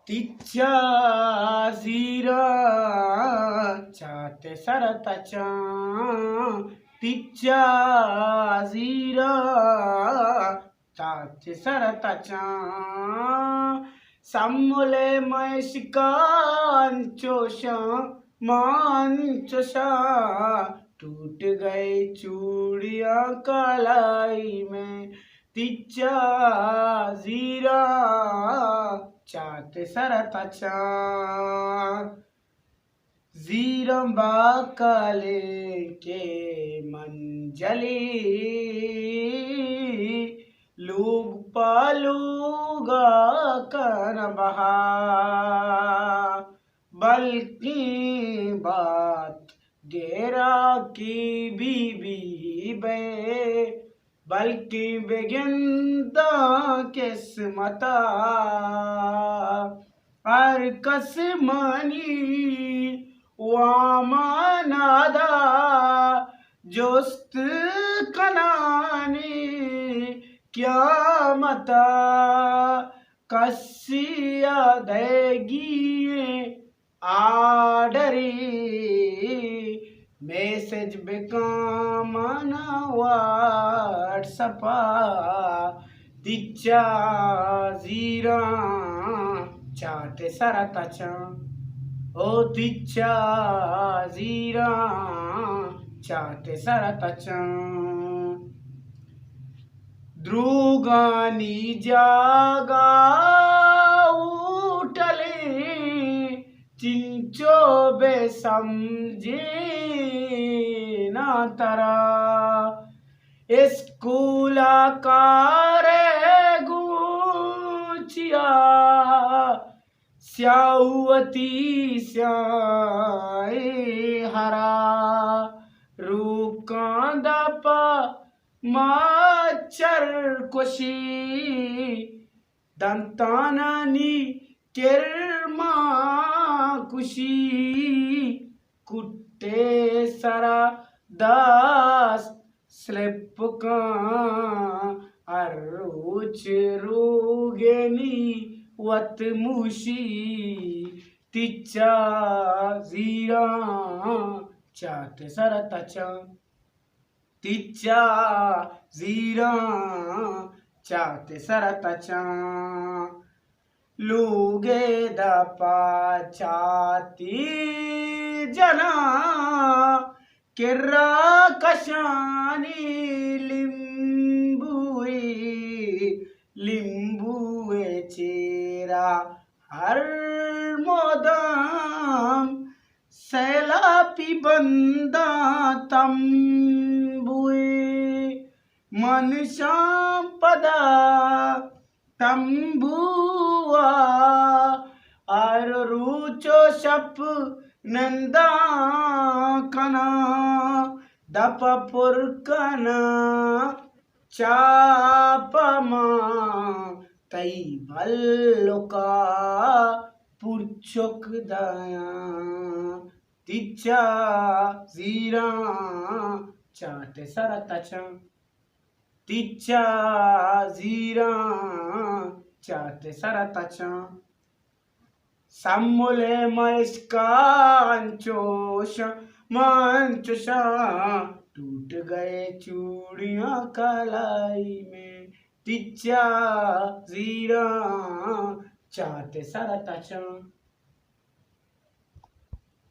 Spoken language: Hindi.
तिच्या झीरा चाहते सरताच्या तिच्या झीरा चाहते सरताच्या सामुले मैशिकांचोशा मांचोशा टूट गई चूड़ियां कलाई में तिच्या झीरा चाहते सरताच्या झीरंबा काले के मंजली लोग पालूगा कर बहा बल्कि बात डेरा की बीबी बे बल्कि बेगिंदा किस्मता हर कसमनी वामनादा जोस्त कनानी क्या मता कसिया देगी आडरी मैसेज बेकामना व्हाट्सअपा तिच्या झीरा चाहते सरताच्या ओ तिच्या झीरा चाहते सरताच्या द्रुगानी जागा उठली चिंचो बेसमझे ना तरा स्कूला कारे गुचिया स्याउवती स्याए हरा रूकांदा पा माचर कुशी दंतानानी किरमा कुशी कुट्टे सरा दास स्लिप का अरुच रोगेनी वत मुशी तिच्या झीरा चाहते सरताच्या तिच्या झीरा चाहते सरताच्या लुगे दपा छाती जना किर्रा कशानी लिंबुए चेरा हर मोदम सैलापी बंदा तंबुए मन पदा तंबुआ और रुचो शप नंदा कना दप पुरकना चापमा तई भल्लुका पुरचुक दया तिच्या झीरा चाहते सरताच्या तिच्या झीरा चाहते सरताच्या सामुले मैशकांचोशा मांचोशा टूट गए चूड़ियां कलाई में तिच्या झीरा चाहते सरताच्या